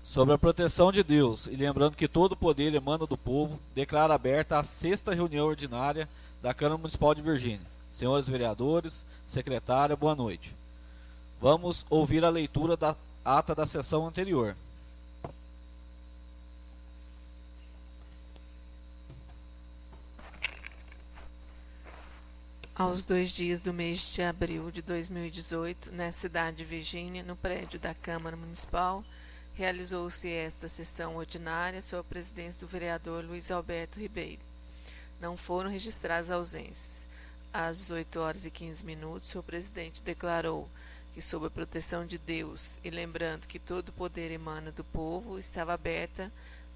Sobre a proteção de Deus, e lembrando que todo o poder emana do povo, declara aberta a sexta reunião ordinária da Câmara Municipal de Virgínia. Senhores vereadores, secretária, boa noite. Vamos ouvir a leitura da ata da sessão anterior. Aos 2 dias do mês de abril de 2018, na cidade de Virgínia, no prédio da Câmara Municipal, realizou-se esta sessão ordinária sob a presidência do vereador Luiz Alberto Ribeiro. Não foram registradas ausências. Às 18 horas e 15 minutos, o presidente declarou que, sob a proteção de Deus e lembrando que todo o poder emana do povo, estava aberta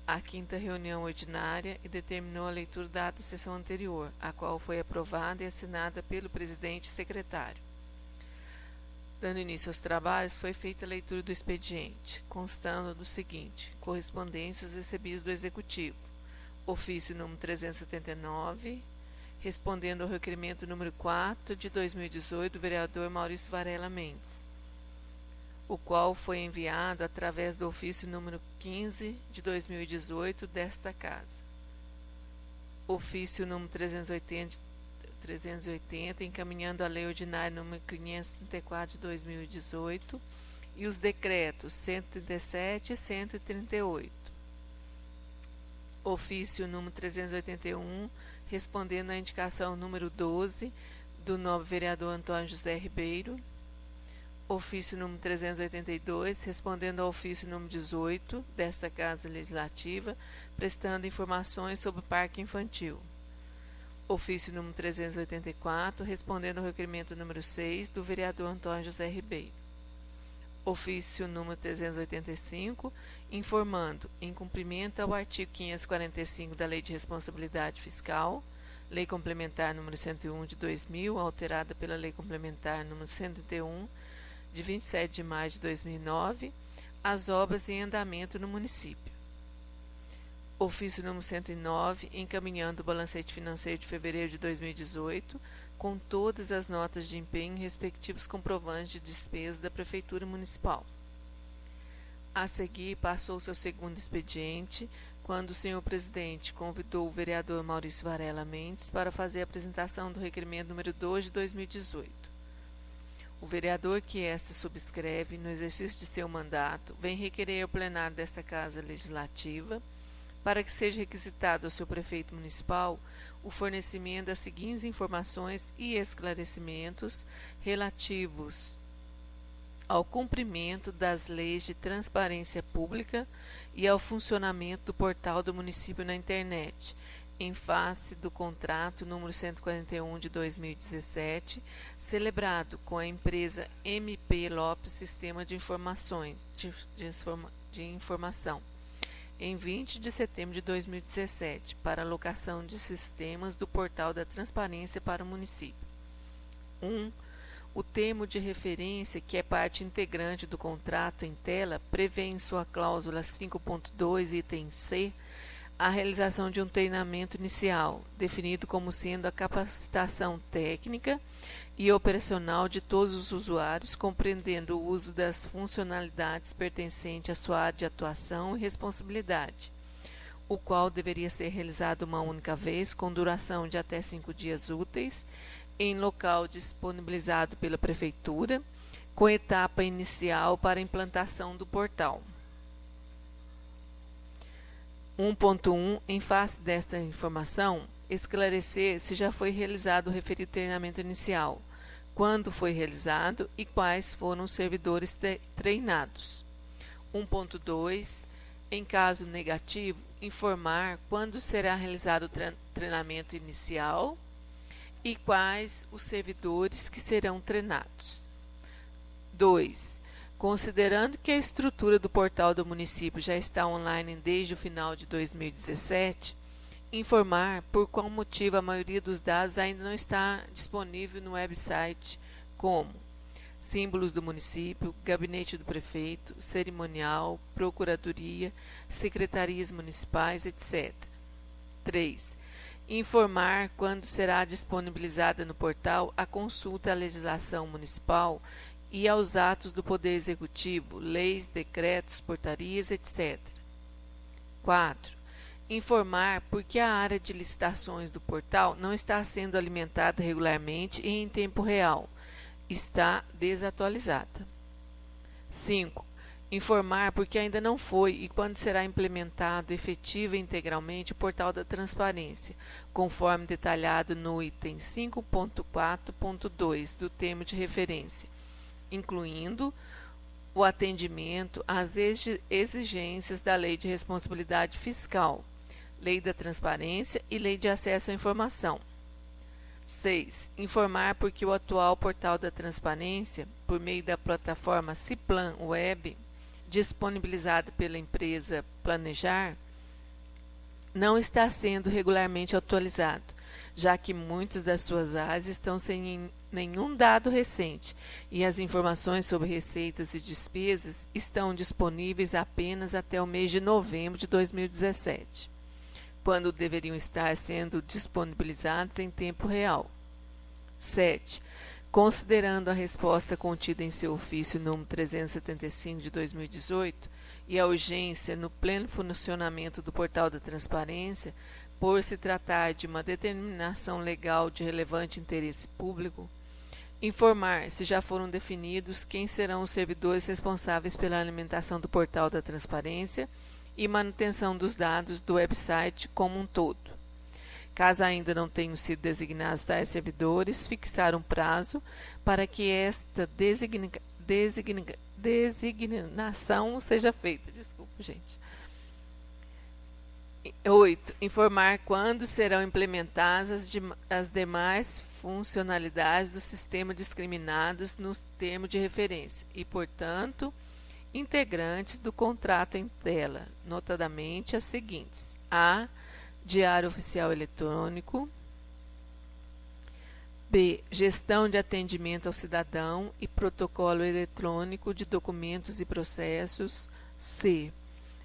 a quinta reunião ordinária e determinou a leitura da ata da sessão anterior, a qual foi aprovada e assinada pelo presidente e secretário. Dando início aos trabalhos, foi feita a leitura do expediente, constando do seguinte: correspondências recebidas do Executivo. Ofício número 379, respondendo ao requerimento número 4 de 2018 do vereador Maurício Varela Mendes, o qual foi enviado através do ofício número 15 de 2018 desta Casa. Ofício número 380, encaminhando a Lei Ordinária número 534 de 2018 e os decretos 137 e 138. Ofício número 381, respondendo à indicação número 12 do novo vereador Antônio José Ribeiro. Ofício número 382, respondendo ao ofício número 18 desta Casa Legislativa, prestando informações sobre o Parque Infantil. Ofício número 384, respondendo ao requerimento número 6 do vereador Antônio José Ribeiro. Ofício número 385, informando, em cumprimento ao artigo 545 da Lei de Responsabilidade Fiscal, Lei Complementar número 101 de 2000, alterada pela Lei Complementar número 101 de 27 de maio de 2009, as obras em andamento no município. Ofício número 109, encaminhando o balancete financeiro de fevereiro de 2018, com todas as notas de empenho e respectivos comprovantes de despesa da Prefeitura Municipal. A seguir, passou-se ao segundo expediente, quando o senhor presidente convidou o vereador Maurício Varela Mendes para fazer a apresentação do requerimento número 2 de 2018. O vereador que esta subscreve, no exercício de seu mandato, vem requerer ao plenário desta Casa Legislativa, para que seja requisitado ao seu prefeito municipal o fornecimento das seguintes informações e esclarecimentos relativos ao cumprimento das leis de transparência pública e ao funcionamento do portal do município na internet, em face do contrato número 141 de 2017, celebrado com a empresa MP Lopes Sistema de Informação, em 20 de setembro de 2017, para alocação de sistemas do portal da transparência para o município. 1. O termo de referência, que é parte integrante do contrato em tela, prevê em sua cláusula 5.2, item C, a realização de um treinamento inicial, definido como sendo a capacitação técnica e operacional de todos os usuários, compreendendo o uso das funcionalidades pertencentes à sua área de atuação e responsabilidade, o qual deveria ser realizado uma única vez, com duração de até 5 dias úteis, em local disponibilizado pela Prefeitura, com etapa inicial para a implantação do portal. 1.1. Em face desta informação, esclarecer se já foi realizado o referido treinamento inicial, quando foi realizado e quais foram os servidores treinados. 1.2. Em caso negativo, informar quando será realizado o treinamento inicial e quais os servidores que serão treinados. 2. Considerando que a estrutura do portal do município já está online desde o final de 2017, informar por qual motivo a maioria dos dados ainda não está disponível no website, como símbolos do município, gabinete do prefeito, cerimonial, procuradoria, secretarias municipais, etc. 3. Informar quando será disponibilizada no portal a consulta à legislação municipal e aos atos do Poder Executivo, leis, decretos, portarias, etc. 4. Informar por que a área de licitações do portal não está sendo alimentada regularmente e em tempo real. Está desatualizada. 5. Informar por que ainda não foi e quando será implementado efetivo e integralmente o portal da transparência, conforme detalhado no item 5.4.2 do termo de referência, incluindo o atendimento às exigências da Lei de Responsabilidade Fiscal, Lei da Transparência e Lei de Acesso à Informação. 6. Informar por que o atual portal da transparência, por meio da plataforma Ciplan Web, disponibilizada pela empresa Planejar, não está sendo regularmente atualizado, já que muitas das suas áreas estão sem nenhum dado recente e as informações sobre receitas e despesas estão disponíveis apenas até o mês de novembro de 2017, quando deveriam estar sendo disponibilizados em tempo real. 7. Considerando a resposta contida em seu ofício número 375 de 2018 e a urgência no pleno funcionamento do portal da transparência, por se tratar de uma determinação legal de relevante interesse público, informar se já foram definidos quem serão os servidores responsáveis pela alimentação do portal da transparência e manutenção dos dados do website como um todo. Caso ainda não tenham sido designados tais servidores, fixar um prazo para que esta designação seja feita. Desculpa, gente. 8. Informar quando serão implementadas as demais funcionalidades do sistema discriminados no termo de referência e, portanto, integrantes do contrato em tela, notadamente as seguintes: a. Diário Oficial Eletrônico. B. Gestão de atendimento ao cidadão e protocolo eletrônico de documentos e processos. C.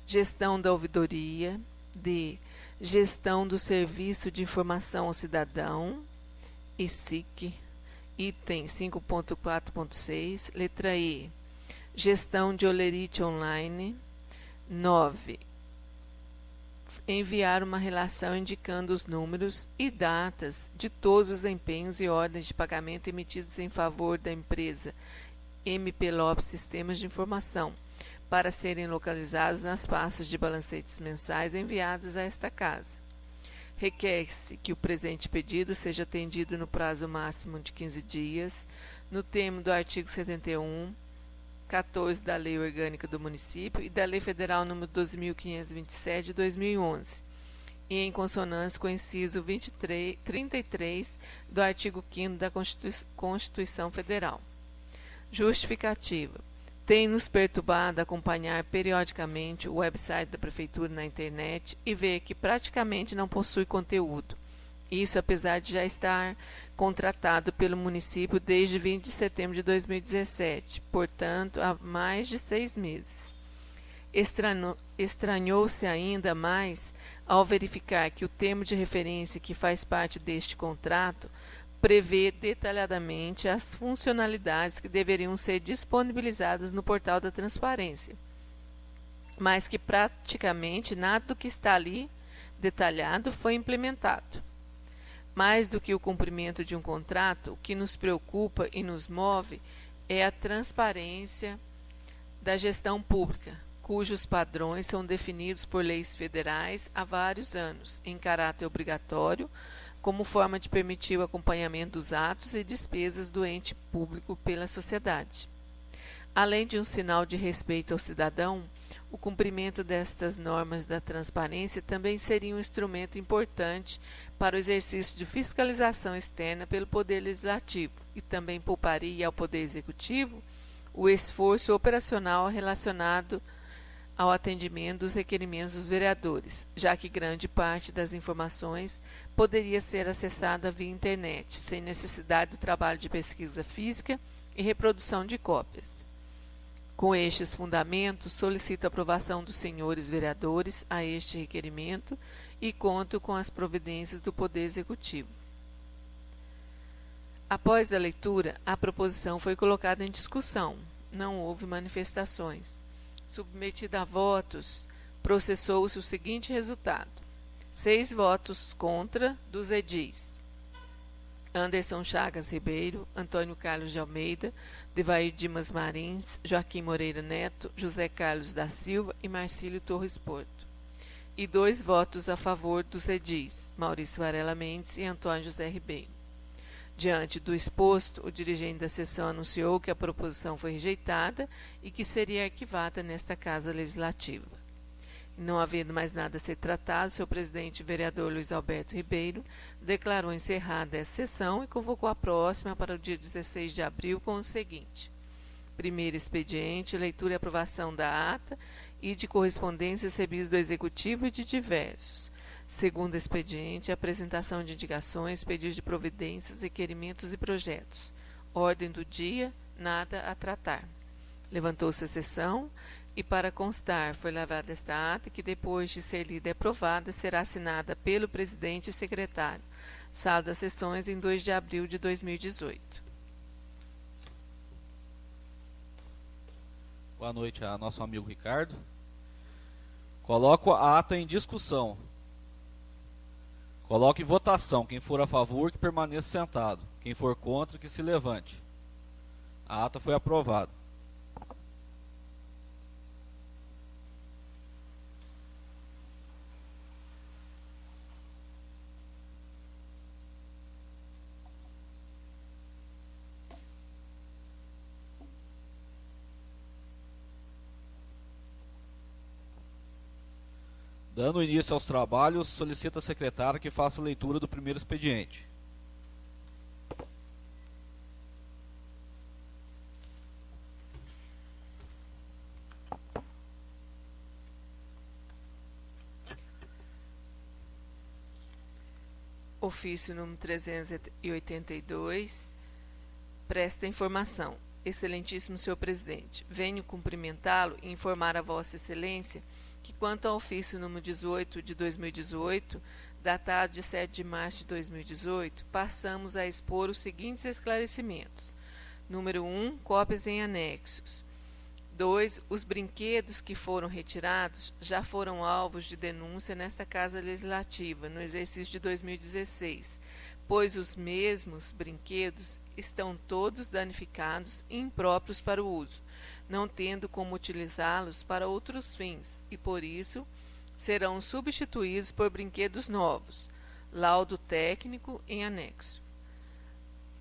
Gestão da ouvidoria. D. Gestão do Serviço de Informação ao Cidadão e SIC. Item 5.4.6. Letra E. Gestão de Olerite Online. 9. Enviar uma relação indicando os números e datas de todos os empenhos e ordens de pagamento emitidos em favor da empresa MP Lopes Sistemas de Informação, para serem localizados nas pastas de balancetes mensais enviadas a esta casa. Requer-se que o presente pedido seja atendido no prazo máximo de 15 dias, no termo do artigo 71, 14 da Lei Orgânica do Município e da Lei Federal nº 12.527 de 2011, e em consonância com o inciso 33 do artigo 5º da Constituição Federal. Justificativa. Tem nos perturbado acompanhar periodicamente o website da Prefeitura na internet e ver que praticamente não possui conteúdo. Isso apesar de já estar contratado pelo município desde 20 de setembro de 2017, portanto, há mais de 6 meses. Estranhou-se ainda mais ao verificar que o termo de referência que faz parte deste contrato prevê detalhadamente as funcionalidades que deveriam ser disponibilizadas no portal da transparência, mas que praticamente nada do que está ali detalhado foi implementado. Mais do que o cumprimento de um contrato, o que nos preocupa e nos move é a transparência da gestão pública, cujos padrões são definidos por leis federais há vários anos, em caráter obrigatório, como forma de permitir o acompanhamento dos atos e despesas do ente público pela sociedade. Além de um sinal de respeito ao cidadão, o cumprimento destas normas da transparência também seria um instrumento importante para o exercício de fiscalização externa pelo Poder Legislativo e também pouparia ao Poder Executivo o esforço operacional relacionado ao atendimento dos requerimentos dos vereadores, já que grande parte das informações poderia ser acessada via internet, sem necessidade do trabalho de pesquisa física e reprodução de cópias. Com estes fundamentos, solicito a aprovação dos senhores vereadores a este requerimento e conto com as providências do Poder Executivo. Após a leitura, a proposição foi colocada em discussão. Não houve manifestações. Submetida a votos, processou-se o seguinte resultado: 6 votos contra dos edis Anderson Chagas Ribeiro, Antônio Carlos de Almeida, Devair Dimas Marins, Joaquim Moreira Neto, José Carlos da Silva e Marcílio Torres Porto. E 2 votos a favor dos edis Maurício Varela Mendes e Antônio José Ribeiro. Diante do exposto, o dirigente da sessão anunciou que a proposição foi rejeitada e que seria arquivada nesta Casa Legislativa. Não havendo mais nada a ser tratado, seu presidente, vereador Luiz Alberto Ribeiro, declarou encerrada essa sessão e convocou a próxima para o dia 16 de abril com o seguinte: primeiro expediente, leitura e aprovação da ata e de correspondências recebidas do Executivo e de diversos. Segundo expediente, apresentação de indicações, pedidos de providências, requerimentos e projetos. Ordem do dia, nada a tratar. Levantou-se a sessão e, para constar, foi levada esta ata que, depois de ser lida e aprovada, será assinada pelo presidente e secretário. Sala das sessões em 2 de abril de 2018. Boa noite a nosso amigo Ricardo. Coloco a ata em discussão. Coloco em votação. Quem for a favor, que permaneça sentado. Quem for contra, que se levante. A ata foi aprovada. Dando início aos trabalhos, solicita a secretária que faça a leitura do primeiro expediente. Ofício número 382. Presta informação. Excelentíssimo senhor presidente, venho cumprimentá-lo e informar a vossa excelência que, quanto ao ofício número 18 de 2018, datado de 7 de março de 2018, passamos a expor os seguintes esclarecimentos. Número 1, cópias em anexos. 2, os brinquedos que foram retirados já foram alvos de denúncia nesta Casa Legislativa, no exercício de 2016, pois os mesmos brinquedos estão todos danificados e impróprios para o uso, não tendo como utilizá-los para outros fins, e por isso serão substituídos por brinquedos novos. Laudo técnico em anexo.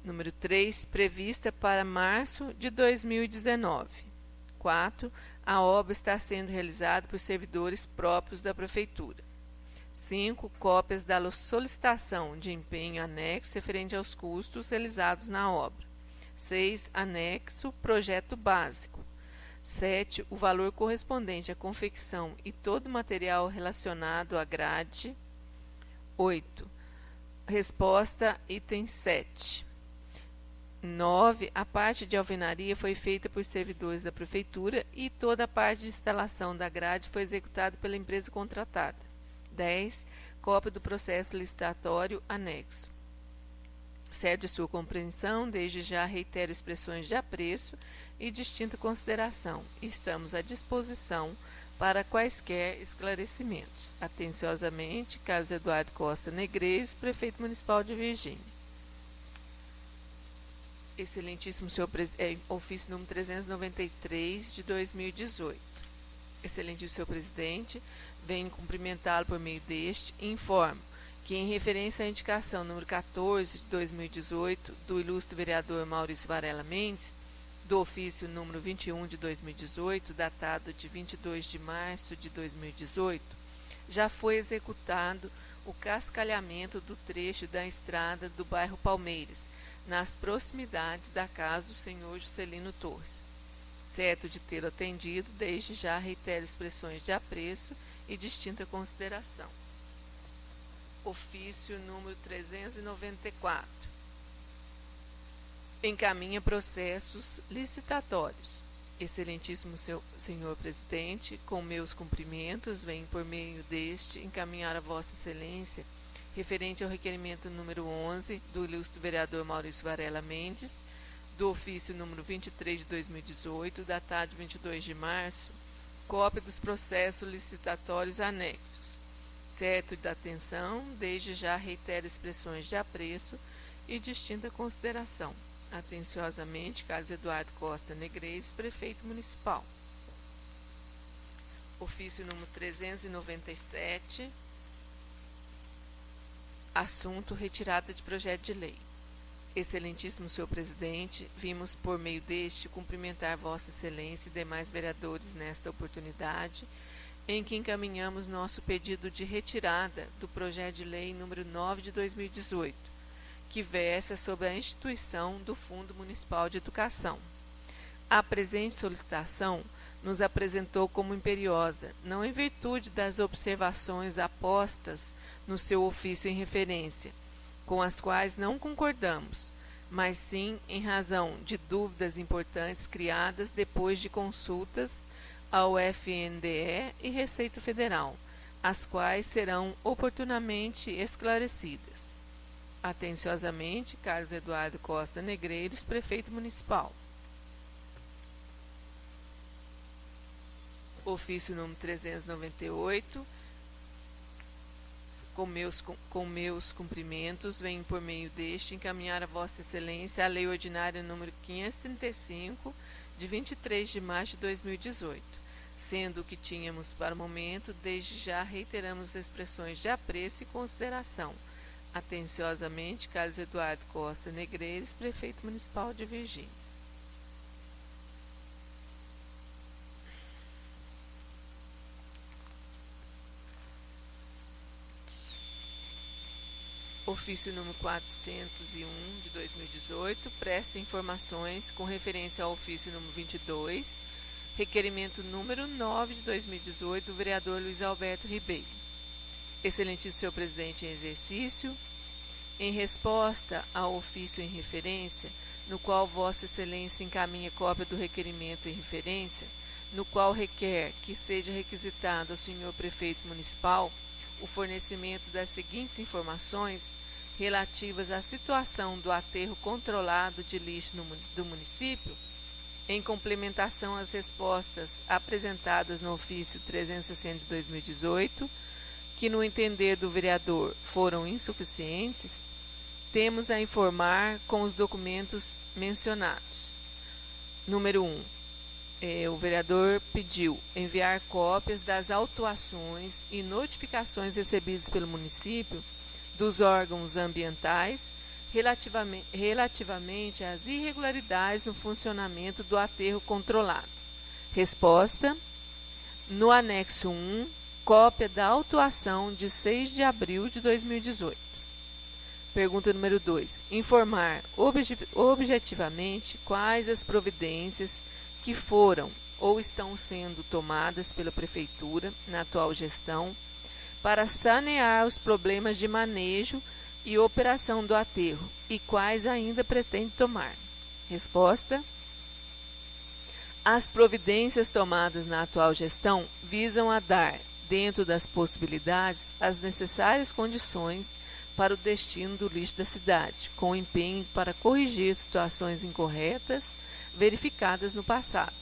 Número 3, prevista para março de 2019. 4, a obra está sendo realizada por servidores próprios da Prefeitura. 5, cópias da solicitação de empenho anexo referente aos custos realizados na obra. 6, anexo projeto básico. 7, o valor correspondente à confecção e todo material relacionado à grade. 8, resposta item 7. 9, a parte de alvenaria foi feita por servidores da Prefeitura e toda a parte de instalação da grade foi executada pela empresa contratada. 10, cópia do processo licitatório anexo. Cede sua compreensão, desde já reitero expressões de apreço e distinta consideração. Estamos à disposição para quaisquer esclarecimentos. Atenciosamente, Carlos Eduardo Costa Negreiros, Prefeito Municipal de Virgínia. Excelentíssimo senhor presidente, ofício número 393 de 2018. Excelentíssimo senhor presidente, venho cumprimentá-lo por meio deste e informo que, em referência à indicação número 14 de 2018 do ilustre vereador Maurício Varela Mendes, do ofício número 21 de 2018, datado de 22 de março de 2018, já foi executado o cascalhamento do trecho da estrada do bairro Palmeiras, nas proximidades da casa do senhor Juscelino Torres. Certo de tê-lo atendido, desde já reitero expressões de apreço e distinta consideração. Ofício número 394. Encaminha processos licitatórios. Excelentíssimo senhor presidente, com meus cumprimentos, venho por meio deste encaminhar a vossa excelência referente ao requerimento número 11 do ilustre vereador Maurício Varela Mendes, do ofício número 23 de 2018, datado 22 de março, cópia dos processos licitatórios anexos. Certo da atenção, desde já reitero expressões de apreço e distinta consideração. Atenciosamente, Carlos Eduardo Costa Negreiros, Prefeito Municipal. Ofício número 397, assunto retirada de projeto de lei. Excelentíssimo senhor presidente, vimos por meio deste cumprimentar Vossa Excelência e demais vereadores nesta oportunidade, em que encaminhamos nosso pedido de retirada do projeto de lei número 9 de 2018, que versa sobre a instituição do Fundo Municipal de Educação. A presente solicitação nos apresentou como imperiosa, não em virtude das observações apostas no seu ofício em referência, com as quais não concordamos, mas sim em razão de dúvidas importantes criadas depois de consultas ao FNDE e Receita Federal, as quais serão oportunamente esclarecidas. Atenciosamente, Carlos Eduardo Costa Negreiros, Prefeito Municipal. Ofício número 398, com meus cumprimentos, venho por meio deste encaminhar a Vossa Excelência a Lei Ordinária número 535, de 23 de março de 2018, sendo o que tínhamos para o momento, desde já reiteramos expressões de apreço e consideração. Atenciosamente, Carlos Eduardo Costa Negreiros, Prefeito Municipal de Virgínia. Ofício número 401 de 2018, presta informações com referência ao ofício número 22, requerimento número 9 de 2018 do vereador Luiz Alberto Ribeiro. Excelentíssimo senhor presidente em exercício, em resposta ao ofício em referência, no qual Vossa Excelência encaminha cópia do requerimento em referência, no qual requer que seja requisitado ao senhor prefeito municipal o fornecimento das seguintes informações relativas à situação do aterro controlado de lixo do município, em complementação às respostas apresentadas no ofício 360 de 2018, que no entender do vereador foram insuficientes, temos a informar com os documentos mencionados. Número 1. O vereador pediu enviar cópias das autuações e notificações recebidas pelo município dos órgãos ambientais relativamente às irregularidades no funcionamento do aterro controlado. Resposta: no anexo 1, cópia da autuação de 6 de abril de 2018. Pergunta número 2. Informar objetivamente quais as providências que foram ou estão sendo tomadas pela Prefeitura na atual gestão para sanear os problemas de manejo e operação do aterro e quais ainda pretende tomar. Resposta: as providências tomadas na atual gestão visam a dar, dentro das possibilidades, as necessárias condições para o destino do lixo da cidade, com empenho para corrigir situações incorretas verificadas no passado.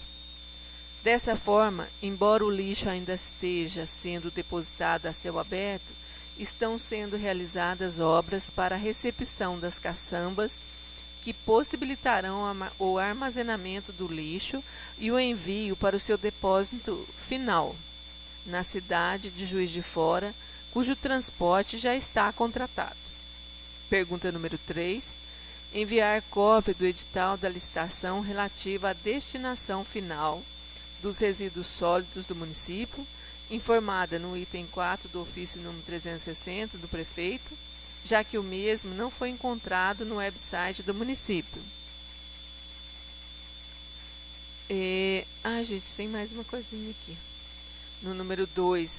Dessa forma, embora o lixo ainda esteja sendo depositado a céu aberto, estão sendo realizadas obras para a recepção das caçambas que possibilitarão o armazenamento do lixo e o envio para o seu depósito final, na cidade de Juiz de Fora, cujo transporte já está contratado. Pergunta número 3. Enviar cópia do edital da licitação relativa à destinação final dos resíduos sólidos do município, informada no item 4 do ofício número 360 do prefeito, já que o mesmo não foi encontrado no website do município. Gente, tem mais uma coisinha aqui. No número 2,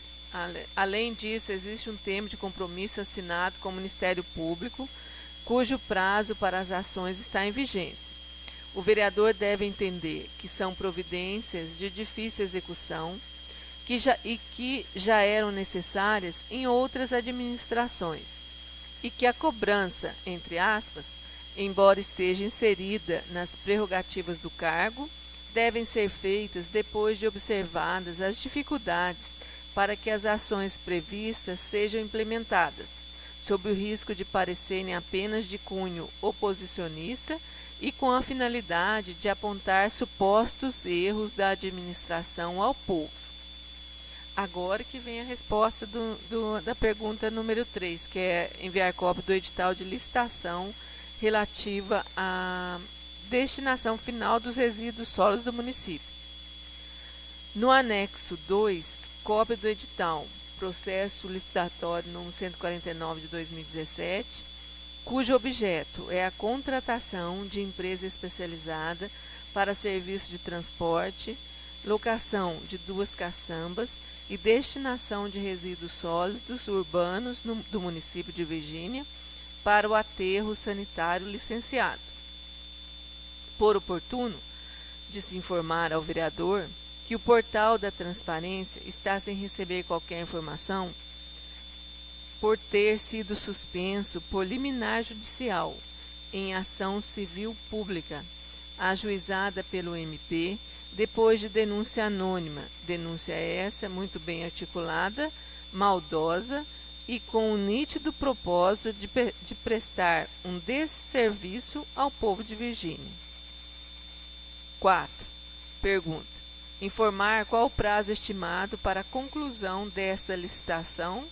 além disso, existe um termo de compromisso assinado com o Ministério Público, cujo prazo para as ações está em vigência. O vereador deve entender que são providências de difícil execução que já eram necessárias em outras administrações, e que a cobrança, entre aspas, embora esteja inserida nas prerrogativas do cargo, devem ser feitas depois de observadas as dificuldades para que as ações previstas sejam implementadas, sob o risco de parecerem apenas de cunho oposicionista e com a finalidade de apontar supostos erros da administração ao povo. Agora que vem a resposta da pergunta número 3, que é enviar cópia do edital de licitação relativa à destinação final dos resíduos sólidos do município. No anexo 2, cópia do edital, processo licitatório número 149 de 2017, cujo objeto é a contratação de empresa especializada para serviço de transporte, locação de 2 caçambas e destinação de resíduos sólidos urbanos do município de Virgínia para o aterro sanitário licenciado. Por oportuno, de se informar ao vereador que o portal da transparência está sem receber qualquer informação por ter sido suspenso por liminar judicial em ação civil pública, ajuizada pelo MP, depois de denúncia anônima, denúncia essa muito bem articulada, maldosa e com o nítido propósito de prestar um desserviço ao povo de Virgínia. 4. Pergunta. Informar qual o prazo estimado para a conclusão desta licitação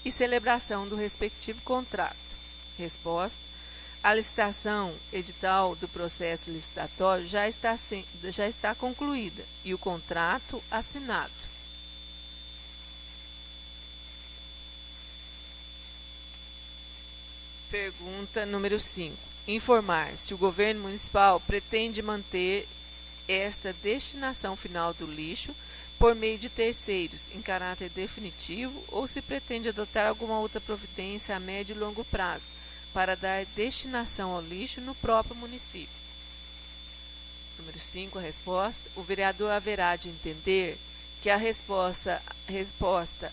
e celebração do respectivo contrato. Resposta. A licitação, edital do processo licitatório já está concluída e o contrato assinado. Pergunta número 5. Informar se o governo municipal pretende manter esta destinação final do lixo por meio de terceiros em caráter definitivo ou se pretende adotar alguma outra providência a médio e longo prazo para dar destinação ao lixo no próprio município. Número 5, a resposta. O vereador haverá de entender que a resposta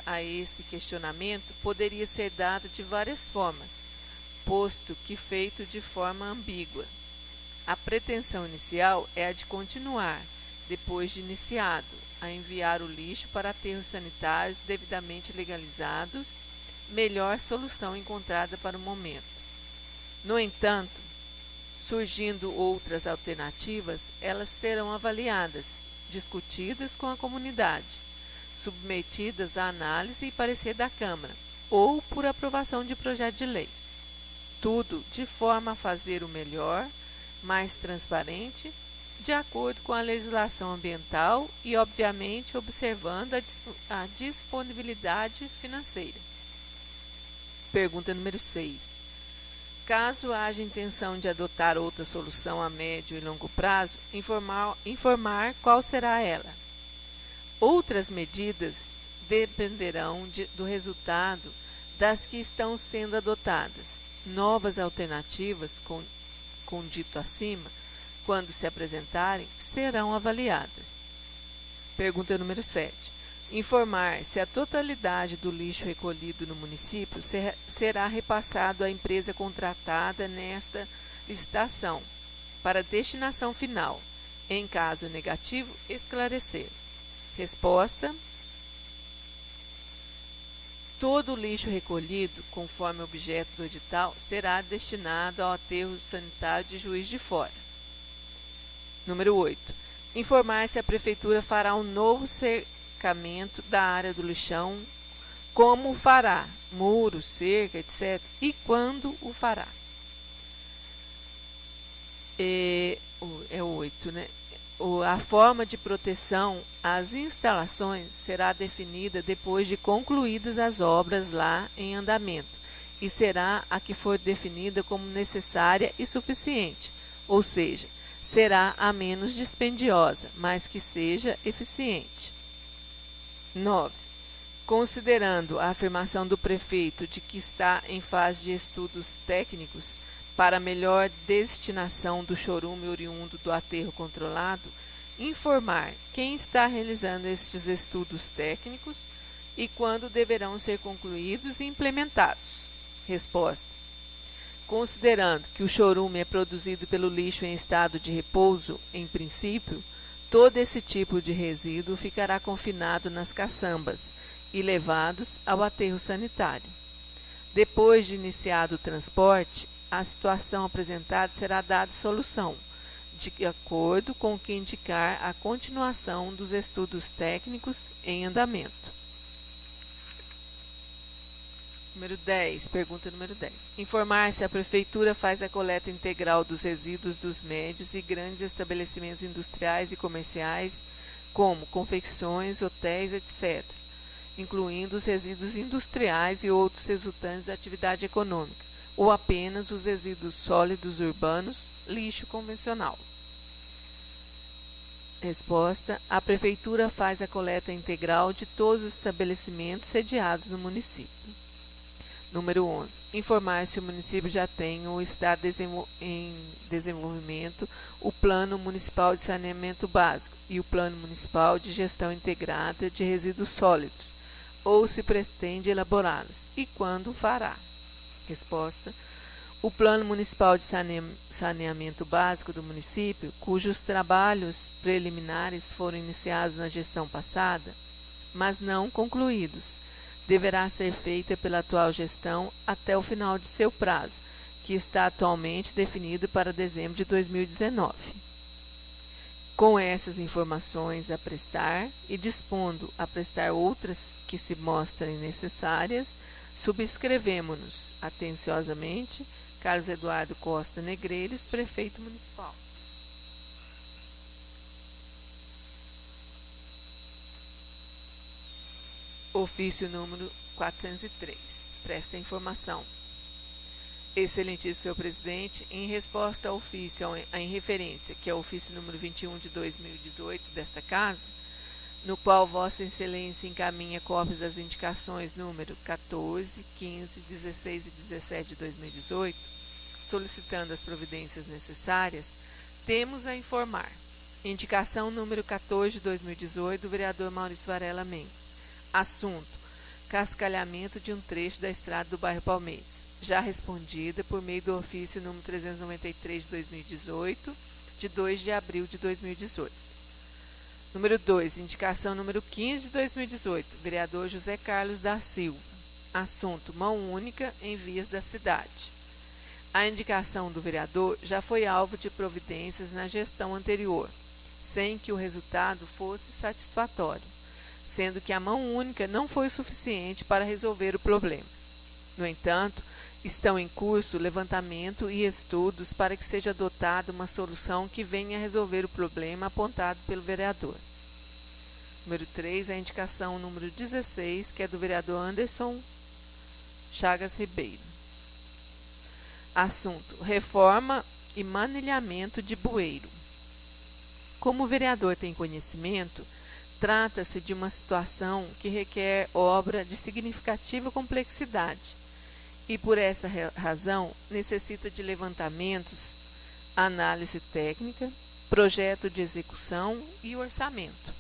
a esse questionamento poderia ser dada de várias formas, posto que feito de forma ambígua. A pretensão inicial é a de continuar, depois de iniciado, a enviar o lixo para aterros sanitários devidamente legalizados, melhor solução encontrada para o momento. No entanto, surgindo outras alternativas, elas serão avaliadas, discutidas com a comunidade, submetidas à análise e parecer da Câmara, ou por aprovação de projeto de lei. Tudo de forma a fazer o melhor, mais transparente, de acordo com a legislação ambiental e, obviamente, observando a disponibilidade financeira. Pergunta número 6. Caso haja intenção de adotar outra solução a médio e longo prazo, informar qual será ela. Outras medidas dependerão do resultado das que estão sendo adotadas. Novas alternativas, com dito acima, quando se apresentarem, serão avaliadas. Pergunta número 7. Informar se a totalidade do lixo recolhido no município será repassado à empresa contratada nesta licitação para destinação final. Em caso negativo, esclarecer. Resposta. Todo o lixo recolhido, conforme o objeto do edital, será destinado ao aterro sanitário de Juiz de Fora. Número 8. Informar se a Prefeitura fará um novo cercamento da área do lixão, como o fará, muros, cerca, etc., e quando o fará. É 8, né? A forma de proteção às instalações será definida depois de concluídas as obras lá em andamento e será a que for definida como necessária e suficiente, ou seja, será a menos dispendiosa, mas que seja eficiente. 9. Considerando a afirmação do prefeito de que está em fase de estudos técnicos para melhor destinação do chorume oriundo do aterro controlado, informar quem está realizando estes estudos técnicos e quando deverão ser concluídos e implementados. Resposta. Considerando que o chorume é produzido pelo lixo em estado de repouso, em princípio, todo esse tipo de resíduo ficará confinado nas caçambas e levados ao aterro sanitário. Depois de iniciado o transporte, a situação apresentada será dada solução, de acordo com o que indicar a continuação dos estudos técnicos em andamento. Pergunta número 10. Informar se a Prefeitura faz a coleta integral dos resíduos dos médios e grandes estabelecimentos industriais e comerciais, como confecções, hotéis, etc., incluindo os resíduos industriais e outros resultantes da atividade econômica, ou apenas os resíduos sólidos urbanos, lixo convencional. Resposta: a Prefeitura faz a coleta integral de todos os estabelecimentos sediados no município. Número 11. Informar se o município já tem ou está em desenvolvimento o Plano Municipal de Saneamento Básico e o Plano Municipal de Gestão Integrada de Resíduos Sólidos, ou se pretende elaborá-los, e quando fará. Resposta: o Plano Municipal de Saneamento Básico do município, cujos trabalhos preliminares foram iniciados na gestão passada, mas não concluídos, deverá ser feita pela atual gestão até o final de seu prazo, que está atualmente definido para dezembro de 2019. Com essas informações a prestar e dispondo a prestar outras que se mostrem necessárias, subscrevemo-nos atenciosamente, Carlos Eduardo Costa Negreiros, Prefeito Municipal. Ofício número 403. Presta informação. Excelentíssimo senhor presidente, em resposta ao ofício em referência, que é o ofício número 21 de 2018 desta Casa, no qual Vossa Excelência encaminha cópias das indicações número 14, 15, 16 e 17 de 2018, solicitando as providências necessárias, temos a informar. Indicação número 14 de 2018 do vereador Maurício Varela Mendes. Assunto: cascalhamento de um trecho da estrada do bairro Palmeiras. Já respondida por meio do ofício número 393 de 2018, de 2 de abril de 2018. Número 2, indicação número 15 de 2018, vereador José Carlos da Silva. Assunto: mão única em vias da cidade. A indicação do vereador já foi alvo de providências na gestão anterior, sem que o resultado fosse satisfatório, sendo que a mão única não foi suficiente para resolver o problema. No entanto, estão em curso levantamento e estudos para que seja adotada uma solução que venha a resolver o problema apontado pelo vereador. Número 3, a indicação número 16, que é do vereador Anderson Chagas Ribeiro. Assunto: reforma e manilhamento de bueiro. Como o vereador tem conhecimento, trata-se de uma situação que requer obra de significativa complexidade e, por essa razão, necessita de levantamentos, análise técnica, projeto de execução e orçamento.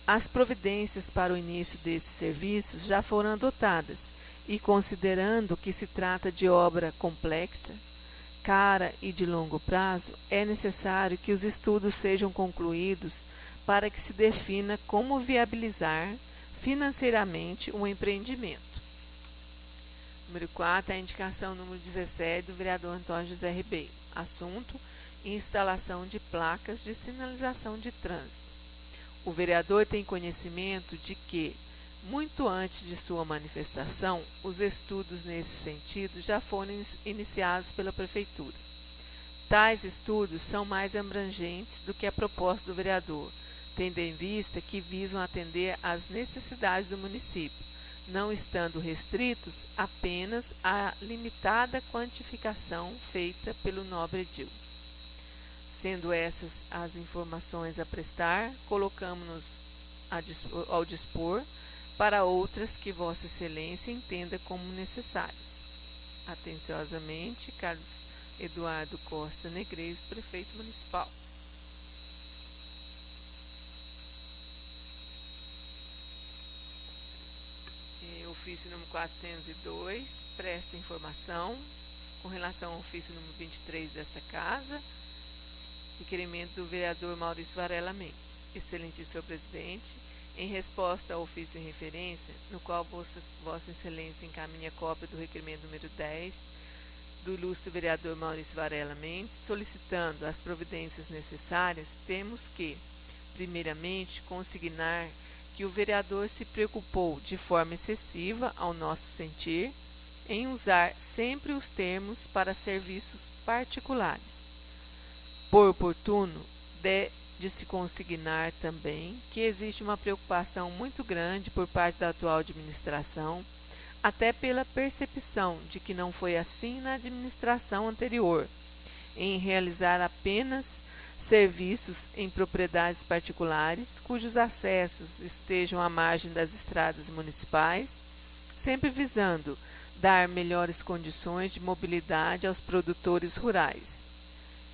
As providências para o início desses serviços já foram adotadas e, considerando que se trata de obra complexa, cara e de longo prazo, é necessário que os estudos sejam concluídos para que se defina como viabilizar financeiramente um empreendimento. Número 4, a indicação número 17 do vereador Antônio José Ribeiro. Assunto: instalação de placas de sinalização de trânsito. O vereador tem conhecimento de que, muito antes de sua manifestação, os estudos nesse sentido já foram iniciados pela Prefeitura. Tais estudos são mais abrangentes do que a proposta do vereador, tendo em vista que visam atender às necessidades do município, não estando restritos apenas à limitada quantificação feita pelo nobre edil. Sendo essas as informações a prestar, colocamos-nos ao dispor para outras que Vossa Excelência entenda como necessárias. Atenciosamente, Carlos Eduardo Costa Negreiros, Prefeito Municipal. Ofício número 402, presta informação. com relação ao ofício número 23 desta Casa, requerimento do vereador Maurício Varela Mendes. Excelentíssimo senhor presidente, em resposta ao ofício em referência, no qual Vossa Excelência encaminha cópia do requerimento número 10 do ilustre vereador Maurício Varela Mendes, solicitando as providências necessárias, temos que, primeiramente, consignar que o vereador se preocupou de forma excessiva, ao nosso sentir, em usar sempre os termos para serviços particulares. Por oportuno, de se consignar também que existe uma preocupação muito grande por parte da atual administração, até pela percepção de que não foi assim na administração anterior, em realizar apenas serviços em propriedades particulares, cujos acessos estejam à margem das estradas municipais, sempre visando dar melhores condições de mobilidade aos produtores rurais.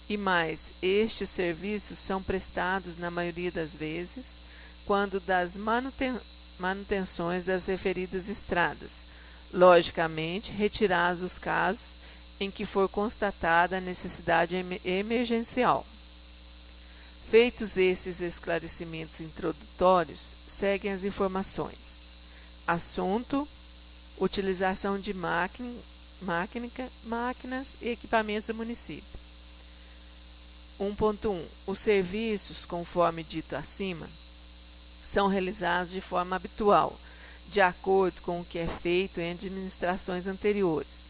E mais, estes serviços são prestados, na maioria das vezes, quando das manutenções das referidas estradas, logicamente, retirados os casos em que for constatada a necessidade emergencial. Feitos esses esclarecimentos introdutórios, seguem as informações. Assunto: utilização de máquinas e equipamentos do município. 1.1. Os serviços, conforme dito acima, são realizados de forma habitual, de acordo com o que é feito em administrações anteriores.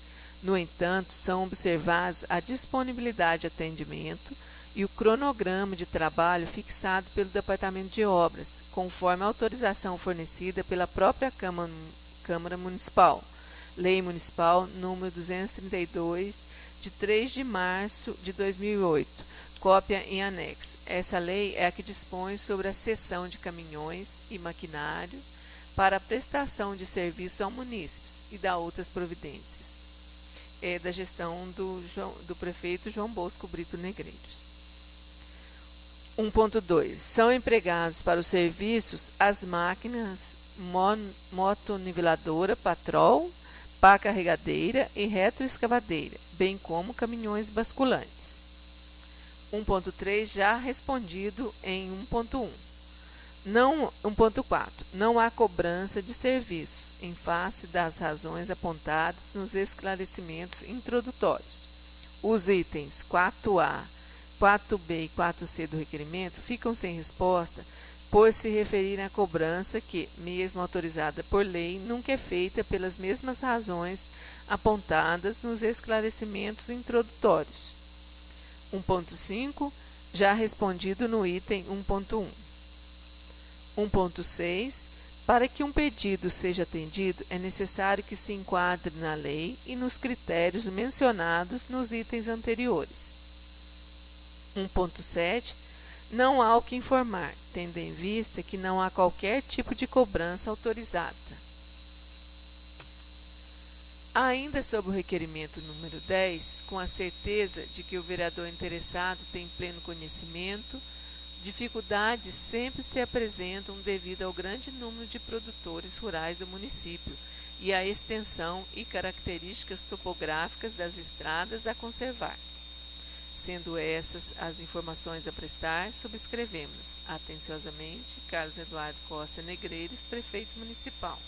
No entanto, são observadas a disponibilidade de atendimento e o cronograma de trabalho fixado pelo Departamento de Obras, conforme a autorização fornecida pela própria Câmara Municipal, Lei Municipal número 232, de 3 de março de 2008, cópia em anexo. Essa lei é a que dispõe sobre a cessão de caminhões e maquinário para a prestação de serviços ao munícipes e dá outras providências. É da gestão do prefeito João Bosco Brito Negreiros. 1.2. São empregados para os serviços as máquinas motoniveladora, patrol, pá carregadeira e retroescavadeira, bem como caminhões basculantes. 1.3 já respondido em 1.1. 1.4. Não há cobrança de serviços, em face das razões apontadas nos esclarecimentos introdutórios. Os itens 4A, 4B e 4C do requerimento ficam sem resposta por se referirem à cobrança que, mesmo autorizada por lei, nunca é feita pelas mesmas razões apontadas nos esclarecimentos introdutórios. 1.5, já respondido no item 1.1. 1.6. Para que um pedido seja atendido, é necessário que se enquadre na lei e nos critérios mencionados nos itens anteriores. 1.7. Não há o que informar, tendo em vista que não há qualquer tipo de cobrança autorizada. Ainda sobre o requerimento número 10, com a certeza de que o vereador interessado tem pleno conhecimento, dificuldades sempre se apresentam devido ao grande número de produtores rurais do município e à extensão e características topográficas das estradas a conservar. Sendo essas as informações a prestar, subscrevemos atenciosamente Carlos Eduardo Costa Negreiros, prefeito municipal.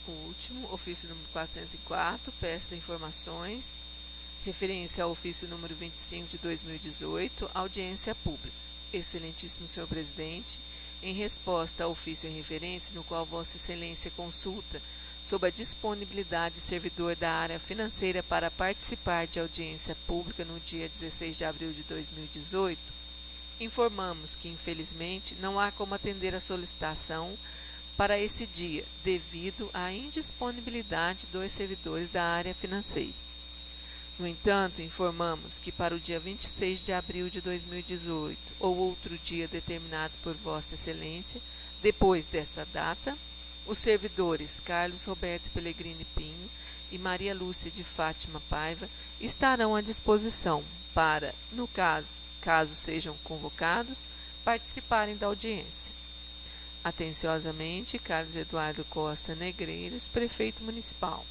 O último, ofício número 404, presta informações, referência ao ofício número 25 de 2018, audiência pública. Excelentíssimo senhor presidente, em resposta ao ofício em referência, no qual Vossa Excelência consulta sobre a disponibilidade de servidor da área financeira para participar de audiência pública no dia 16 de abril de 2018, informamos que, infelizmente, não há como atender a solicitação para esse dia, devido à indisponibilidade dos servidores da área financeira. No entanto, informamos que para o dia 26 de abril de 2018, ou outro dia determinado por Vossa Excelência, depois desta data, os servidores Carlos Roberto Pellegrini Pinho e Maria Lúcia de Fátima Paiva estarão à disposição para, no caso sejam convocados, participarem da audiência. Atenciosamente, Carlos Eduardo Costa Negreiros, prefeito municipal.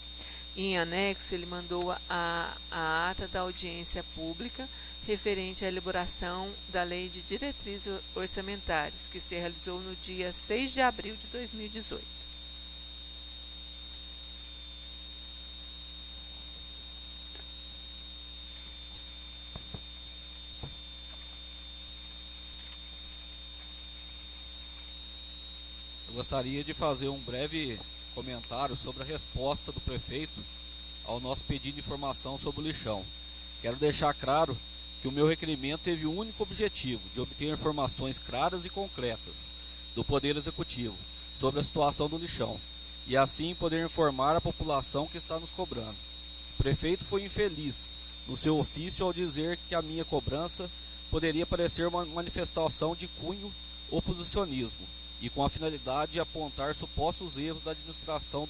Em anexo, ele mandou a ata da audiência pública referente à elaboração da Lei de Diretrizes Orçamentárias, que se realizou no dia 6 de abril de 2018. Eu gostaria de fazer um breve comentário sobre a resposta do prefeito ao nosso pedido de informação sobre o lixão. Quero deixar claro que o meu requerimento teve o único objetivo de obter informações claras e concretas do Poder Executivo sobre a situação do lixão e assim poder informar a população que está nos cobrando. O prefeito foi infeliz no seu ofício ao dizer que a minha cobrança poderia parecer uma manifestação de cunho oposicionismo e com a finalidade de apontar supostos erros da administração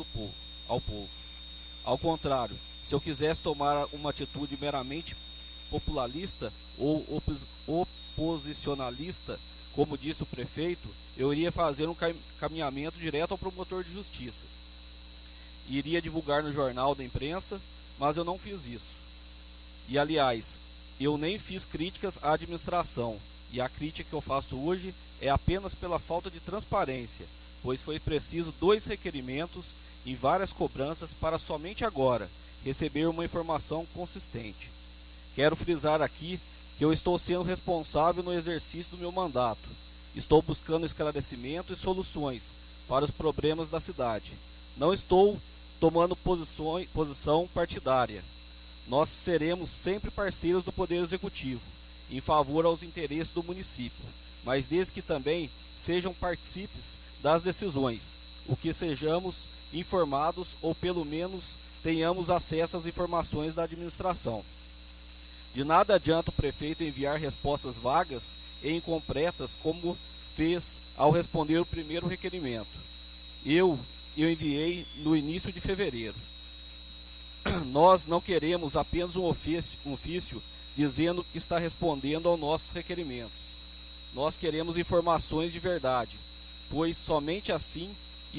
ao povo. Ao contrário, se eu quisesse tomar uma atitude meramente popularista ou oposicionalista, como disse o prefeito, eu iria fazer um caminhamento direto ao promotor de justiça. Iria divulgar no jornal da imprensa, mas eu não fiz isso. E aliás, eu nem fiz críticas à administração, e a crítica que eu faço hoje é apenas pela falta de transparência, pois foi preciso 2 requerimentos e várias cobranças para somente agora receber uma informação consistente. Quero frisar aqui que eu estou sendo responsável no exercício do meu mandato. Estou buscando esclarecimento e soluções para os problemas da cidade. Não estou tomando posição partidária. Nós seremos sempre parceiros do Poder Executivo, em favor aos interesses do município, mas desde que também sejam partícipes das decisões, o que sejamos informados ou pelo menos tenhamos acesso às informações da administração. De nada adianta o prefeito enviar respostas vagas e incompletas como fez ao responder o primeiro requerimento. Eu enviei no início de fevereiro. Nós não queremos apenas um ofício dizendo que está respondendo aos nossos requerimentos. Nós queremos informações de verdade, pois somente assim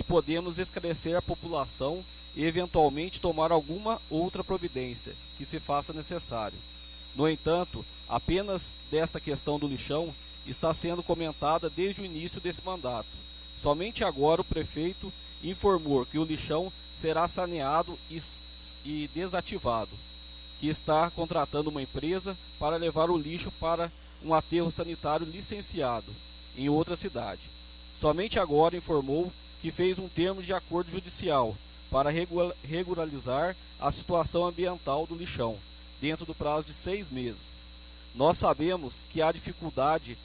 podemos esclarecer a população e eventualmente tomar alguma outra providência que se faça necessário. No entanto, apenas desta questão do lixão está sendo comentada desde o início desse mandato. Somente agora o prefeito informou que o lixão será saneado e desativado, que está contratando uma empresa para levar o lixo para um aterro sanitário licenciado em outra cidade. Somente agora informou que fez um termo de acordo judicial para regularizar a situação ambiental do lixão, dentro do prazo de 6 meses. Nós sabemos que há dificuldade,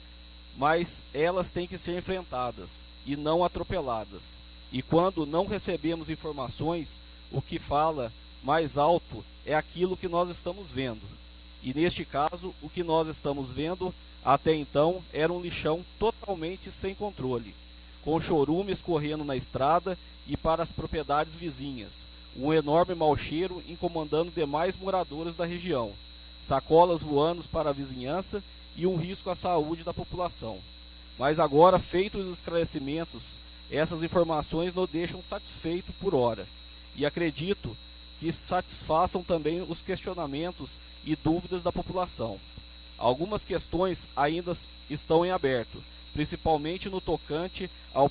mas elas têm que ser enfrentadas e não atropeladas. E quando não recebemos informações, o que fala mais alto é aquilo que nós estamos vendo. E neste caso, o que nós estamos vendo até então era um lixão totalmente sem controle, com chorume escorrendo na estrada e para as propriedades vizinhas, um enorme mau cheiro incomodando demais moradores da região, sacolas voando para a vizinhança e um risco à saúde da população. Mas agora, feitos os esclarecimentos, essas informações nos deixam satisfeitos por hora, e acredito que satisfaçam também os questionamentos e dúvidas da população. Algumas questões ainda estão em aberto, principalmente no tocante ao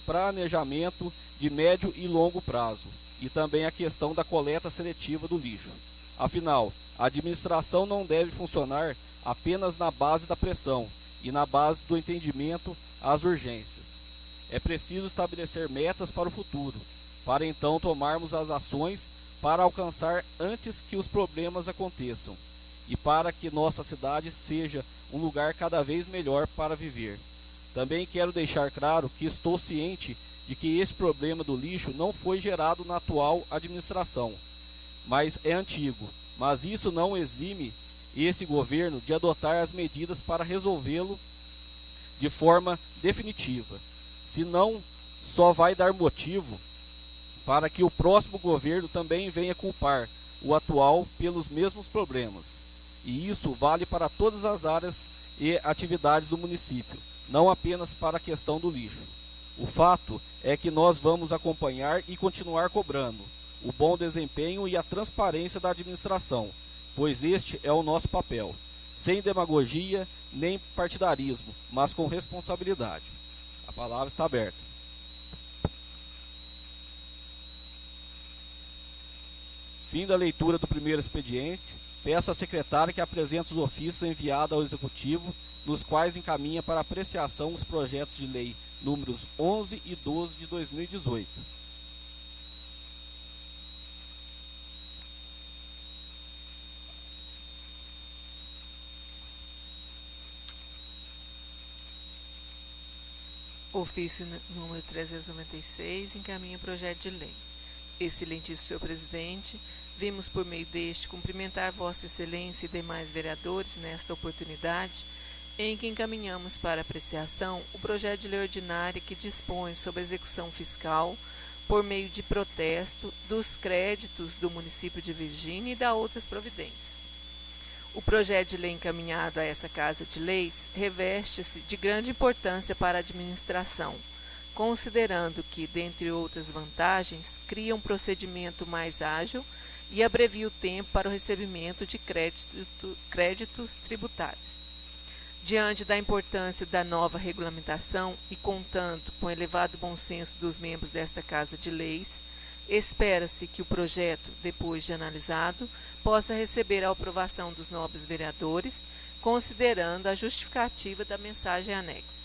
planejamento de médio e longo prazo, e também a questão da coleta seletiva do lixo. Afinal, a administração não deve funcionar apenas na base da pressão e na base do entendimento às urgências. É preciso estabelecer metas para o futuro, para então tomarmos as ações para alcançar antes que os problemas aconteçam e para que nossa cidade seja um lugar cada vez melhor para viver. Também quero deixar claro que estou ciente de que esse problema do lixo não foi gerado na atual administração, mas é antigo. Mas isso não exime esse governo de adotar as medidas para resolvê-lo de forma definitiva. Senão, só vai dar motivo para que o próximo governo também venha culpar o atual pelos mesmos problemas. E isso vale para todas as áreas e atividades do município, não apenas para a questão do lixo. O fato é que nós vamos acompanhar e continuar cobrando o bom desempenho e a transparência da administração, pois este é o nosso papel, sem demagogia nem partidarismo, mas com responsabilidade. A palavra está aberta. Fim da leitura do primeiro expediente. Peço à secretária que apresente os ofícios enviados ao Executivo, nos quais encaminha para apreciação os projetos de lei números 11 e 12 de 2018. Ofício número 396 encaminha projeto de lei. Excelentíssimo senhor presidente, vimos por meio deste cumprimentar Vossa Excelência e demais vereadores nesta oportunidade em que encaminhamos para apreciação o projeto de lei ordinária que dispõe sobre a execução fiscal por meio de protesto dos créditos do município de Virgínia e da outras providências. O projeto de lei encaminhado a essa Casa de Leis reveste-se de grande importância para a administração, considerando que, dentre outras vantagens, cria um procedimento mais ágil e abrevia o tempo para o recebimento de créditos tributários. Diante da importância da nova regulamentação e contando com o elevado bom senso dos membros desta Casa de Leis, espera-se que o projeto, depois de analisado, possa receber a aprovação dos nobres vereadores, considerando a justificativa da mensagem anexa.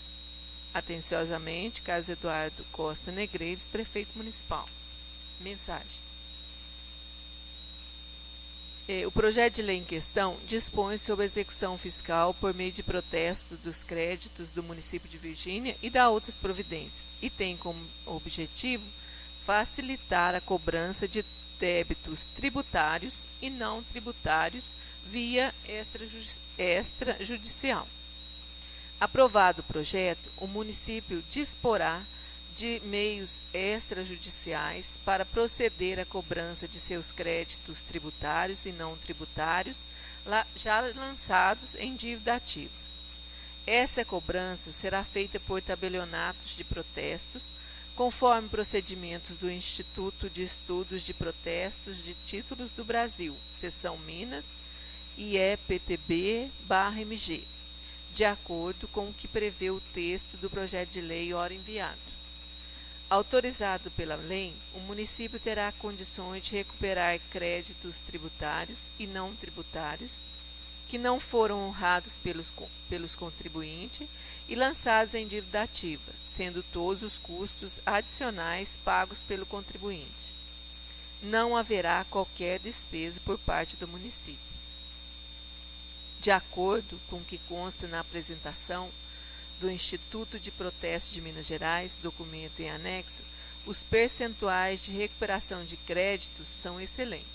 Atenciosamente, Carlos Eduardo Costa Negreiros, Prefeito Municipal. Mensagem. O projeto de lei em questão dispõe sobre a execução fiscal por meio de protesto dos créditos do município de Virgínia e da outras providências, e tem como objetivo facilitar a cobrança de débitos tributários e não tributários via extrajudicial. Aprovado o projeto, o município disporá de meios extrajudiciais para proceder à cobrança de seus créditos tributários e não tributários já lançados em dívida ativa. Essa cobrança será feita por tabelionatos de protestos, conforme procedimentos do Instituto de Estudos de Protestos de Títulos do Brasil, Seção Minas, IEPTB/MG, de acordo com o que prevê o texto do projeto de lei ora enviado. Autorizado pela lei, o município terá condições de recuperar créditos tributários e não tributários que não foram honrados pelos contribuintes e lançados em dívida ativa, sendo todos os custos adicionais pagos pelo contribuinte. Não haverá qualquer despesa por parte do município. De acordo com o que consta na apresentação do Instituto de Protestos de Minas Gerais, documento em anexo, os percentuais de recuperação de créditos são excelentes.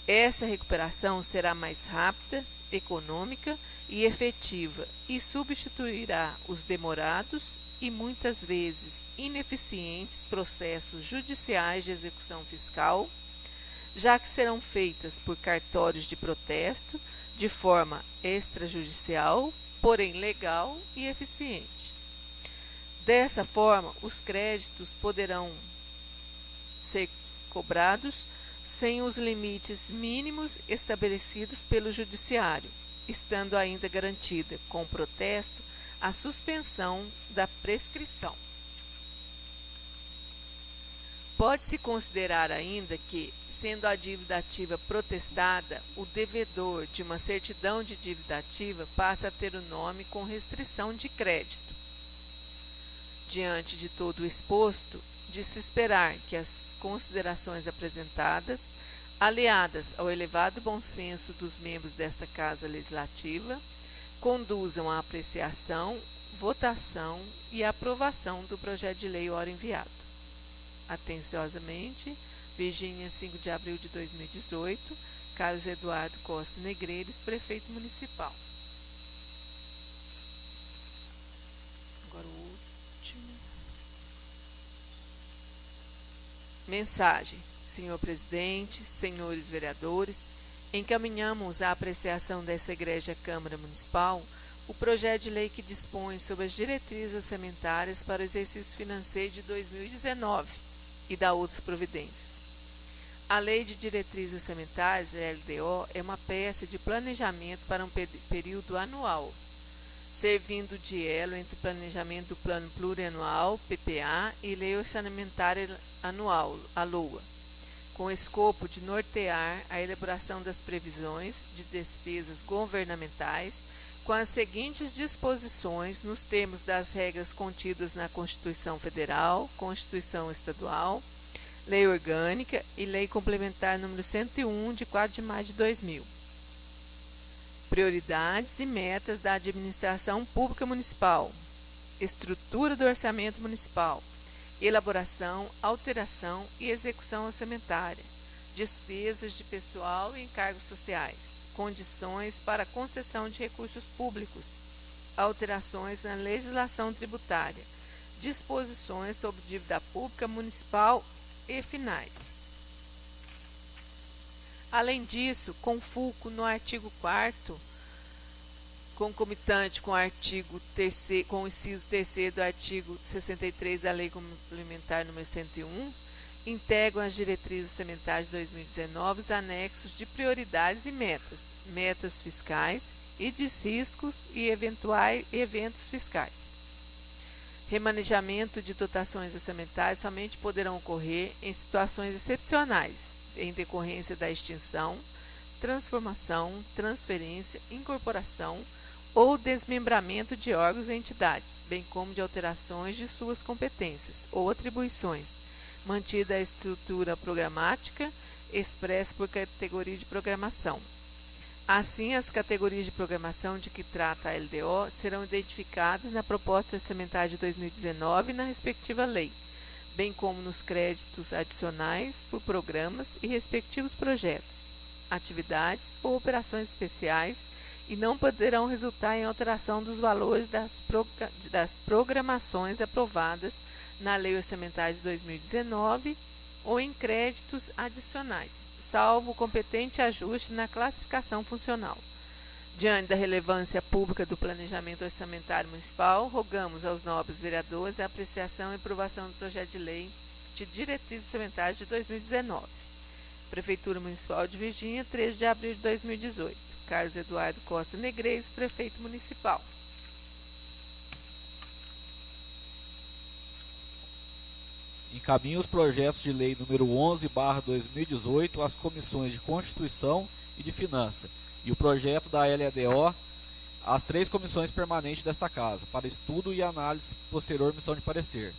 Essa recuperação será mais rápida, econômica e efetiva e substituirá os demorados e muitas vezes ineficientes processos judiciais de execução fiscal, já que serão feitas por cartórios de protesto de forma extrajudicial, porém legal e eficiente. Dessa forma, os créditos poderão ser cobrados sem os limites mínimos estabelecidos pelo Judiciário, estando ainda garantida, com o protesto, a suspensão da prescrição. Pode-se considerar ainda que, sendo a dívida ativa protestada, o devedor de uma certidão de dívida ativa passa a ter o nome com restrição de crédito. Diante de todo o exposto, de se esperar que as considerações apresentadas, aliadas ao elevado bom senso dos membros desta Casa Legislativa, conduzam à apreciação, votação e aprovação do projeto de lei ora enviado. Atenciosamente, Virgínia, 5 de abril de 2018, Carlos Eduardo Costa Negreiros, Prefeito Municipal. Agora o último. Mensagem. Senhor Presidente, senhores vereadores, encaminhamos à apreciação dessa Egrégia Câmara Municipal o projeto de lei que dispõe sobre as diretrizes orçamentárias para o exercício financeiro de 2019 e da outras providências. A Lei de Diretrizes Orçamentárias, LDO, é uma peça de planejamento para um período anual, servindo de elo entre planejamento do Plano Plurianual, PPA, e Lei Orçamentária Anual, a LOA, com o escopo de nortear a elaboração das previsões de despesas governamentais com as seguintes disposições nos termos das regras contidas na Constituição Federal, Constituição Estadual, Lei Orgânica e Lei Complementar número 101, de 4 de maio de 2000. Prioridades e metas da administração pública municipal, estrutura do orçamento municipal, elaboração, alteração e execução orçamentária, despesas de pessoal e encargos sociais, condições para concessão de recursos públicos, alterações na legislação tributária, disposições sobre dívida pública municipal e finais. Além disso, com fulcro no artigo 4º, concomitante com o artigo 3º, com o inciso 3º do artigo 63 da Lei Complementar número 101, integram as diretrizes orçamentárias de 2019 os anexos de prioridades e metas, metas fiscais e de riscos e eventos fiscais. Remanejamento de dotações orçamentárias somente poderão ocorrer em situações excepcionais, em decorrência da extinção, transformação, transferência, incorporação ou desmembramento de órgãos e entidades, bem como de alterações de suas competências ou atribuições, mantida a estrutura programática expressa por categoria de programação. Assim, as categorias de programação de que trata a LDO serão identificadas na proposta orçamentária de 2019 e na respectiva lei, bem como nos créditos adicionais por programas e respectivos projetos, atividades ou operações especiais e não poderão resultar em alteração dos valores das programações aprovadas na Lei Orçamentária de 2019 ou em créditos adicionais, salvo o competente ajuste na classificação funcional. Diante da relevância pública do planejamento orçamentário municipal, rogamos aos nobres vereadores a apreciação e aprovação do projeto de lei de diretrizes orçamentárias de 2019. Prefeitura Municipal de Virgínia, 13 de abril de 2018. Carlos Eduardo Costa Negreiros, Prefeito Municipal. Encaminha os projetos de lei número 11/2018 às comissões de Constituição e de Finanças e o projeto da LDO às 3 comissões permanentes desta Casa, para estudo e análise posterior emissão de parecer.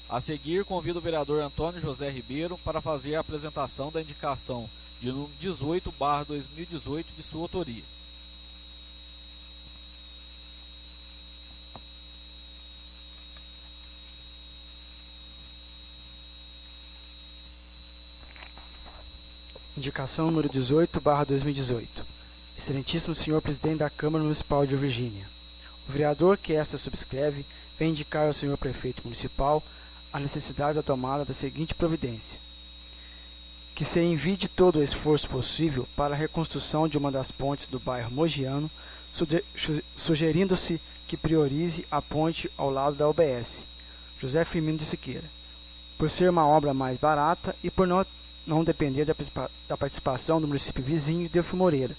A seguir, convido o vereador Antônio José Ribeiro para fazer a apresentação da indicação de número 18/2018 de sua autoria. Indicação número 18/2018. Excelentíssimo senhor presidente da Câmara Municipal de Virgínia. O vereador que esta subscreve vem indicar ao senhor prefeito municipal a necessidade da tomada da seguinte providência: que se envie todo o esforço possível para a reconstrução de uma das pontes do bairro Mogiano, sugerindo-se que priorize a ponte ao lado da UBS, José Firmino de Siqueira, por ser uma obra mais barata e por não depender da participação do município vizinho de Delfim Moreira,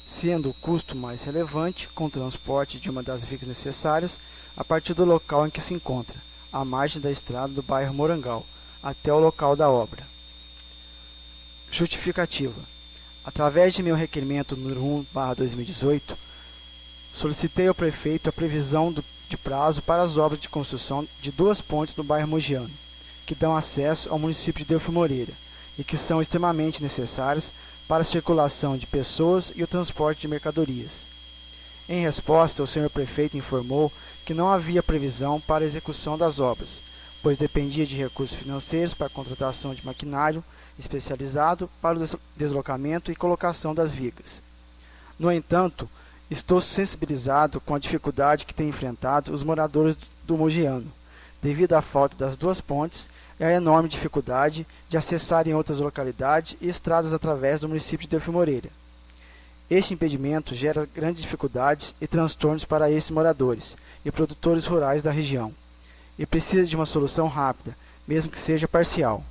sendo o custo mais relevante com o transporte de uma das vias necessárias a partir do local em que se encontra, à margem da estrada do bairro Morangal, até o local da obra. Justificativa. Através de meu requerimento número 1/2018, solicitei ao prefeito a previsão de prazo para as obras de construção de 2 pontes no bairro Mogiano, que dão acesso ao município de Delfim Moreira, e que são extremamente necessárias para a circulação de pessoas e o transporte de mercadorias. Em resposta, o senhor prefeito informou que não havia previsão para a execução das obras, pois dependia de recursos financeiros para a contratação de maquinário especializado para o deslocamento e colocação das vigas. No entanto, estou sensibilizado com a dificuldade que têm enfrentado os moradores do Mogiano, devido à falta das 2 pontes e a enorme dificuldade de acessarem outras localidades e estradas através do município de Delfim Moreira. Este impedimento gera grandes dificuldades e transtornos para esses moradores e produtores rurais da região, e precisa de uma solução rápida, mesmo que seja parcial.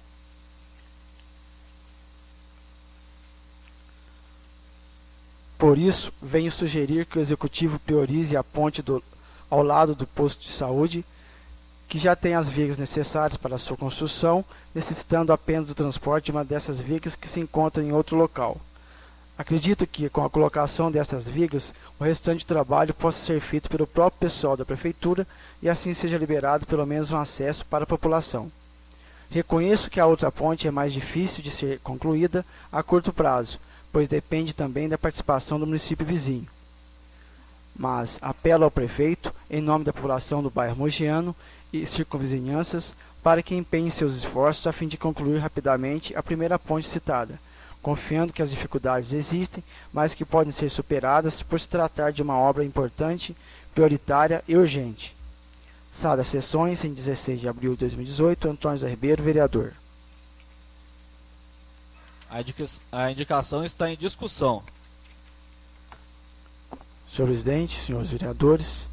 Por isso, venho sugerir que o Executivo priorize a ponte ao lado do posto de saúde, que já tem as vigas necessárias para a sua construção, necessitando apenas do transporte de uma dessas vigas que se encontra em outro local. Acredito que, com a colocação dessas vigas, o restante do trabalho possa ser feito pelo próprio pessoal da Prefeitura e assim seja liberado pelo menos um acesso para a população. Reconheço que a outra ponte é mais difícil de ser concluída a curto prazo, pois depende também da participação do município vizinho. Mas apelo ao prefeito, em nome da população do bairro Mogiano e circunvizinhanças, para que empenhe seus esforços a fim de concluir rapidamente a primeira ponte citada, confiando que as dificuldades existem, mas que podem ser superadas por se tratar de uma obra importante, prioritária e urgente. Sala das Sessões, em 16 de abril de 2018, Antônio José Ribeiro, vereador. A indicação está em discussão. Senhor presidente, senhores vereadores,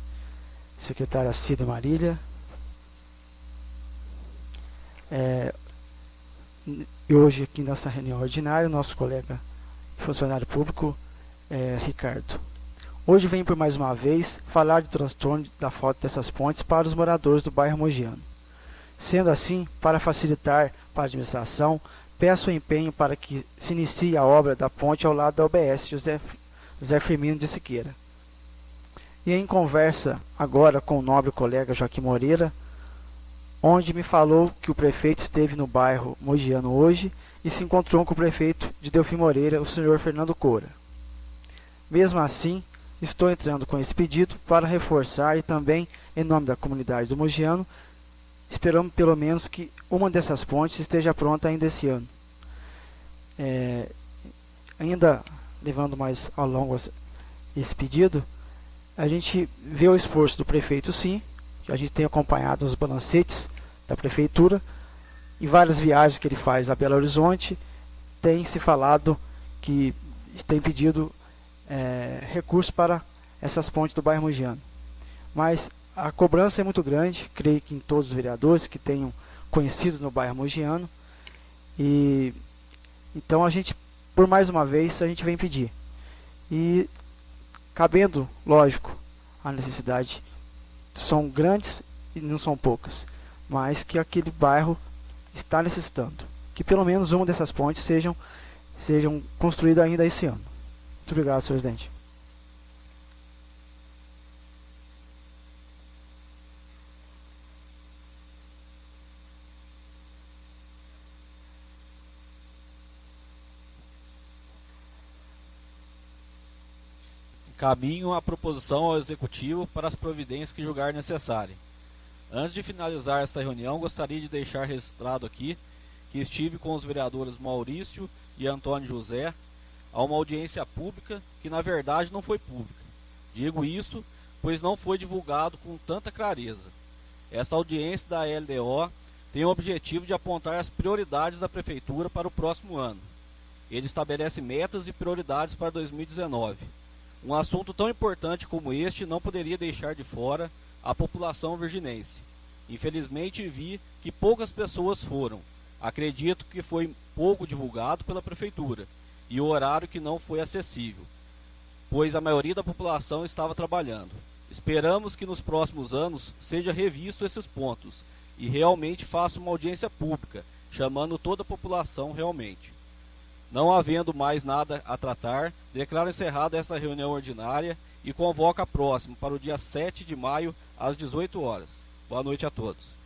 secretária Cida Marília, e hoje aqui nessa reunião ordinária, nosso colega funcionário público, Ricardo. Hoje venho por mais uma vez falar do transtorno da falta dessas pontes para os moradores do bairro Mogiano. Sendo assim, para facilitar para a administração, peço o empenho para que se inicie a obra da ponte ao lado da UBS José Firmino de Siqueira. E em conversa agora com o nobre colega Joaquim Moreira, onde me falou que o prefeito esteve no bairro Mogiano hoje e se encontrou com o prefeito de Delfim Moreira, o senhor Fernando Coura. Mesmo assim, estou entrando com esse pedido para reforçar e também, em nome da comunidade do Mogiano, esperamos pelo menos que uma dessas pontes esteja pronta ainda esse ano. Ainda levando mais ao longo esse pedido, a gente vê o esforço do prefeito sim, que a gente tem acompanhado os balancetes da prefeitura, e várias viagens que ele faz a Belo Horizonte, tem se falado que tem pedido recursos para essas pontes do bairro Mogiano. Mas a cobrança é muito grande, creio que em todos os vereadores que tenham conhecidos no bairro Mogiano, e então a gente, por mais uma vez, a gente vem pedir. E cabendo, lógico, a necessidade, são grandes e não são poucas, mas que aquele bairro está necessitando, que pelo menos uma dessas pontes sejam construídas ainda esse ano. Muito obrigado, senhor presidente. Encaminho a proposição ao Executivo para as providências que julgar necessário. Antes de finalizar esta reunião, gostaria de deixar registrado aqui que estive com os vereadores Maurício e Antônio José a uma audiência pública que na verdade não foi pública. Digo isso pois não foi divulgado com tanta clareza. Esta audiência da LDO tem o objetivo de apontar as prioridades da Prefeitura para o próximo ano. Ele estabelece metas e prioridades para 2019. Um assunto tão importante como este não poderia deixar de fora a população virginense. Infelizmente vi que poucas pessoas foram. Acredito que foi pouco divulgado pela Prefeitura e o horário que não foi acessível, pois a maioria da população estava trabalhando. Esperamos que nos próximos anos seja revisto esses pontos e realmente faça uma audiência pública, chamando toda a população realmente. Não havendo mais nada a tratar, declaro encerrada essa reunião ordinária e convoco a próxima para o dia 7 de maio, às 18 horas. Boa noite a todos.